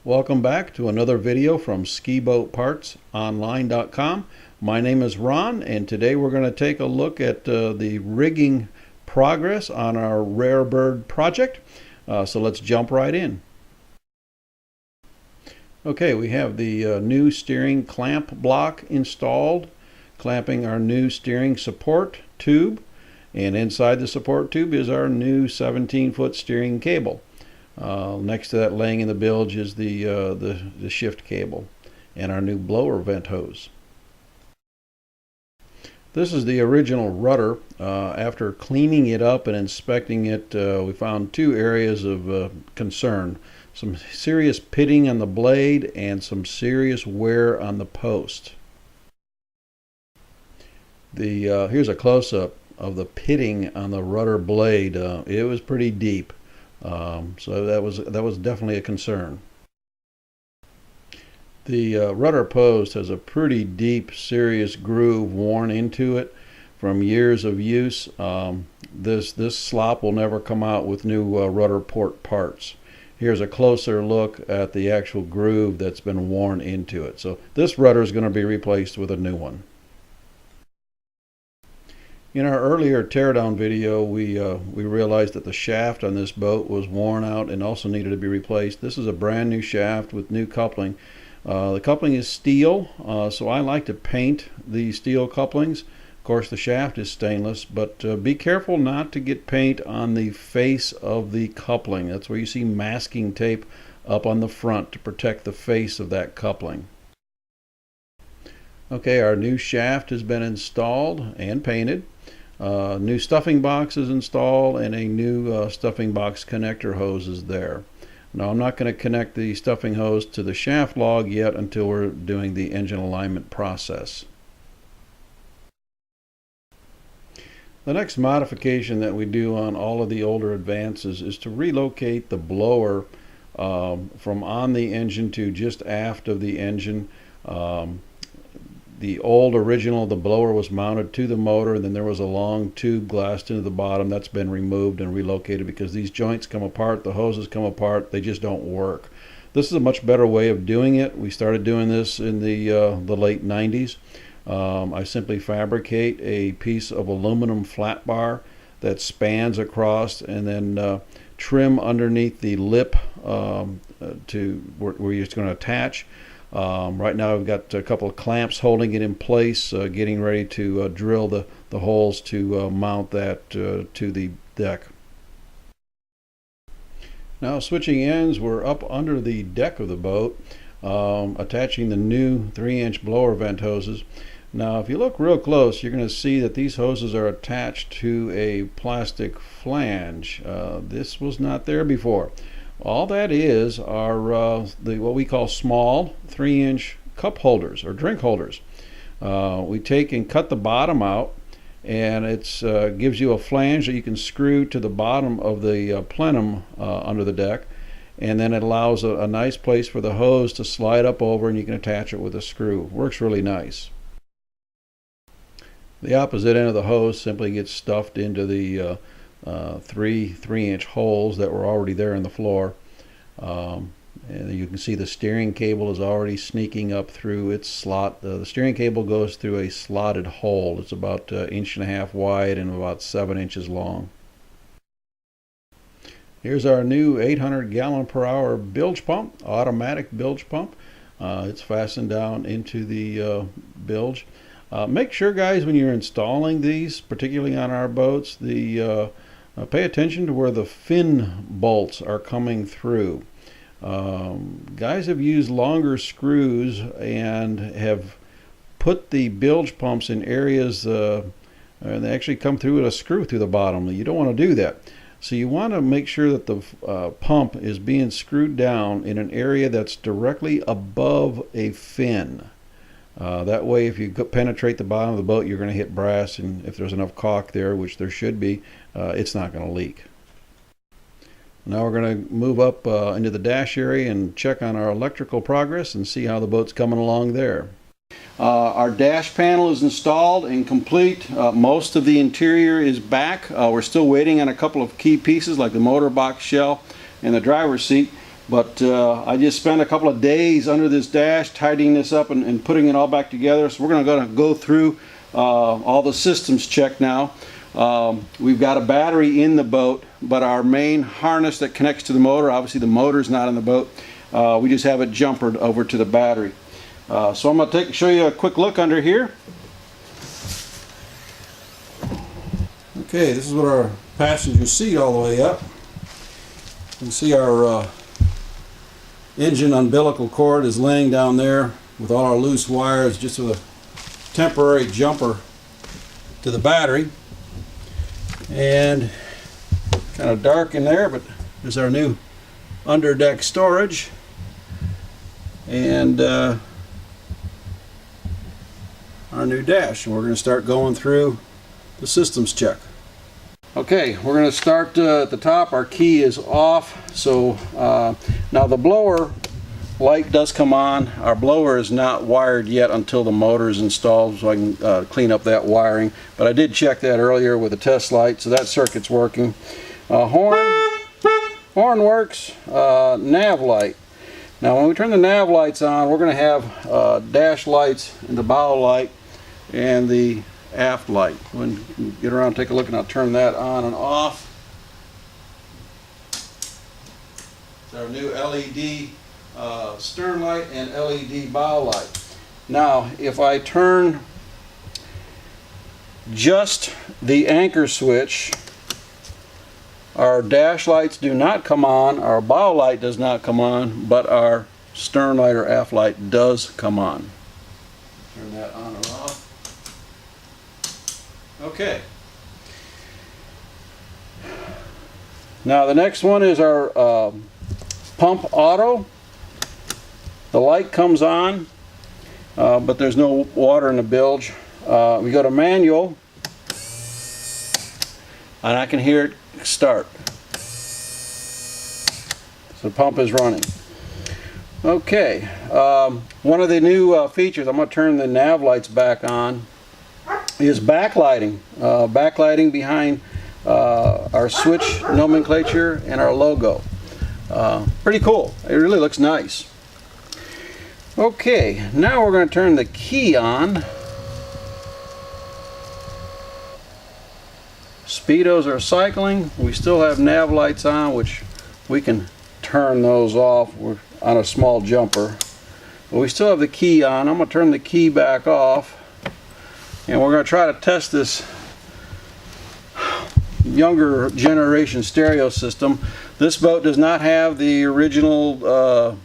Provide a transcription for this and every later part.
Welcome back to another video from SkiBoatPartsOnline.com. My name is Ron, and today we're going to take a look at the rigging progress on our Rare Bird project. So let's jump right in. Okay, we have the new steering clamp block installed, clamping our new steering support tube, and inside the support tube is our new 17-foot steering cable. Next to that, laying in the bilge, is the shift cable and our new blower vent hose. This is the original rudder. After cleaning it up and inspecting it, we found two areas of concern. Some serious pitting on the blade and some serious wear on the post. Here's a close-up of the pitting on the rudder blade. It was pretty deep. So that was definitely a concern. The rudder post has a pretty deep, serious groove worn into it from years of use. This slop will never come out with new rudder port parts. Here's a closer look at the actual groove that's been worn into it. So this rudder is going to be replaced with a new one. In our earlier teardown video, we realized that the shaft on this boat was worn out and also needed to be replaced. This is a brand new shaft with new coupling. The coupling is steel, so I like to paint the steel couplings. Of course, the shaft is stainless, but be careful not to get paint on the face of the coupling. That's where you see masking tape up on the front to protect the face of that coupling. Okay, our new shaft has been installed and painted. New stuffing box is installed, and a new stuffing box connector hose is there. Now, I'm not going to connect the stuffing hose to the shaft log yet until we're doing the engine alignment process. The next modification that we do on all of the older Advances is to relocate the blower from on the engine to just aft of the engine. The old original, the blower was mounted to the motor, and then there was a long tube glassed into the bottom. That's been removed and relocated because these joints come apart, the hoses come apart, they just don't work. This is a much better way of doing it. We started doing this in the late 90s. I simply fabricate a piece of aluminum flat bar that spans across, and then trim underneath the lip to where you're going to attach. Right now I've got a couple of clamps holding it in place, getting ready to drill the holes to mount that to the deck. Now, switching ends, we're up under the deck of the boat, attaching the new 3-inch blower vent hoses. Now, if you look real close, you're going to see that these hoses are attached to a plastic flange. This was not there before. All that is are what we call small 3-inch cup holders or drink holders. We take and cut the bottom out, and it gives you a flange that you can screw to the bottom of the plenum under the deck, and then it allows a nice place for the hose to slide up over, and you can attach it with a screw. Works really nice. The opposite end of the hose simply gets stuffed into the 3-inch holes that were already there in the floor, and you can see the steering cable is already sneaking up through its slot. The steering cable goes through a slotted hole. It's about 1.5 inches wide and about 7 inches long. Here's our new 800-gallon-per-hour bilge pump, automatic bilge pump. It's fastened down into the bilge. Make sure, guys, when you're installing these, particularly on our boats, pay attention to where the fin bolts are coming through. Guys have used longer screws and have put the bilge pumps in areas, and they actually come through with a screw through the bottom. You don't want to do that. So you want to make sure that the pump is being screwed down in an area that's directly above a fin. That way, if you penetrate the bottom of the boat, you're going to hit brass, and if there's enough caulk there, which there should be, it's not going to leak. Now we're going to move up into the dash area and check on our electrical progress and see how the boat's coming along there. Our dash panel is installed and complete. Most of the interior is back. We're still waiting on a couple of key pieces like the motor box shell and the driver's seat. But I just spent a couple of days under this dash tidying this up and putting it all back together. So we're going to go through all the systems check now. We've got a battery in the boat, but our main harness that connects to the motor, obviously the motor's not in the boat, we just have it jumpered over to the battery. So I'm going to show you a quick look under here. Okay, this is what our passenger seat all the way up. You can see our engine umbilical cord is laying down there with all our loose wires, just with a temporary jumper to the battery. And kind of dark in there, but there's our new underdeck storage. And our new dash. And we're going to start going through the systems check. Okay, we're going to start at the top. Our key is off. So now the blower light does come on. Our blower is not wired yet until the motor is installed, so I can clean up that wiring. But I did check that earlier with a test light, so that circuit's working. Horn works. Nav light. Now when we turn the nav lights on, we're going to have dash lights and the bow light and the aft light. When you get around, take a look, and I'll turn that on and off. It's our new LED stern light and LED bow light. Now if I turn just the anchor switch, our dash lights do not come on, our bow light does not come on, but our stern light or aft light does come on. Turn that on or off. Okay. Now the next one is our pump auto. The light comes on, but there's no water in the bilge. We go to manual, and I can hear it start. So the pump is running. Okay, one of the new features, I'm going to turn the nav lights back on, is backlighting. Backlighting behind our switch nomenclature and our logo. Pretty cool. It really looks nice. Okay, now we're going to turn the key on. Speedos are cycling. We still have nav lights on, which we can turn those off. We're on a small jumper. But we still have the key on. I'm going to turn the key back off. And we're going to try to test this younger generation stereo system. This boat does not have the original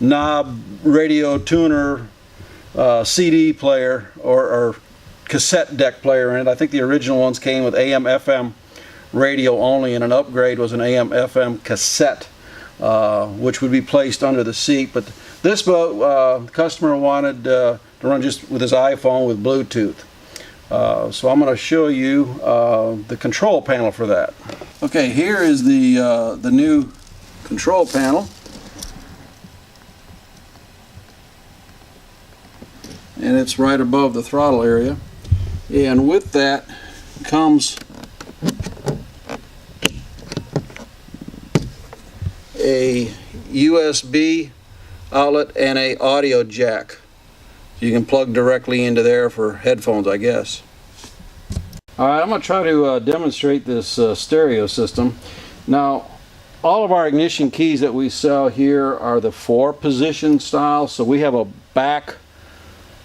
knob radio tuner CD player or cassette deck player in it. I think the original ones came with AM FM radio only, and an upgrade was an AM FM cassette, which would be placed under the seat. But this boat, the customer wanted to run just with his iPhone with Bluetooth. So I'm going to show you the control panel for that. Okay, here is the new control panel. And it's right above the throttle area. And with that comes a USB outlet and a audio jack. You can plug directly into there for headphones, I guess. Alright, I'm going to try to demonstrate this stereo system. Now, all of our ignition keys that we sell here are the 4-position style, so we have a back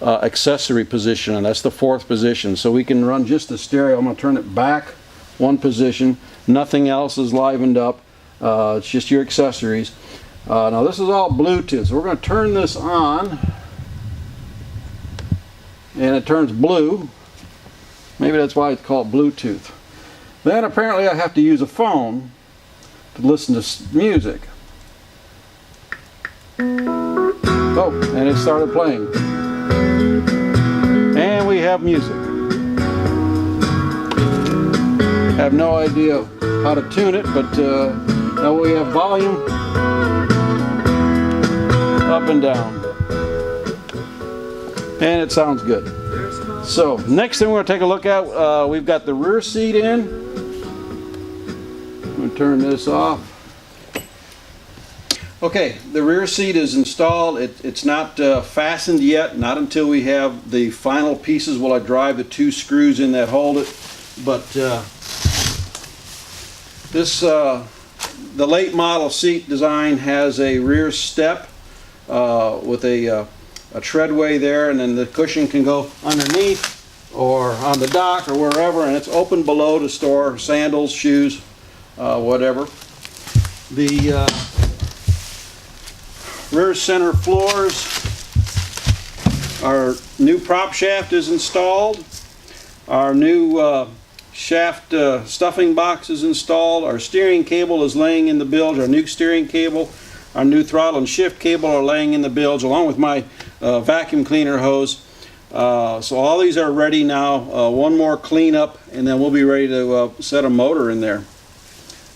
accessory position, and that's the 4th position. So we can run just the stereo. I'm going to turn it back 1 position. Nothing else is livened up. It's just your accessories. Now this is all Bluetooth, so we're going to turn this on. And it turns blue. Maybe that's why it's called Bluetooth. Then apparently I have to use a phone to listen to music. Oh, and it started playing. And we have music. I have no idea how to tune it, but now we have volume up and down. And it sounds good. So next thing we're going to take a look at, we've got the rear seat in. I'm going to turn this off. Okay, the rear seat is installed. It's not fastened yet, not until we have the final pieces while I drive the 2 screws in that hold it. But the late model seat design has a rear step with a treadway there, and then the cushion can go underneath or on the dock or wherever, and it's open below to store sandals, shoes, whatever. The rear center floors, our new prop shaft is installed, our new shaft stuffing box is installed, our steering cable is laying in the bilge, our new steering cable, our new throttle and shift cable are laying in the bilge along with my vacuum cleaner hose. So all these are ready now. One more cleanup and then we'll be ready to set a motor in there.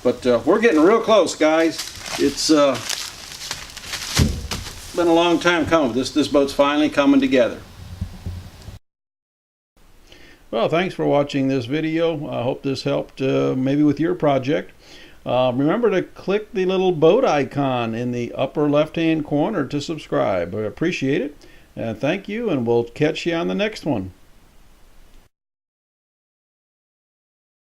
But we're getting real close, guys. It's been a long time coming. This boat's finally coming together. Well, thanks for watching this video. I hope this helped maybe with your project. Remember to click the little boat icon in the upper left-hand corner to subscribe. I appreciate it. Thank you, and we'll catch you on the next one.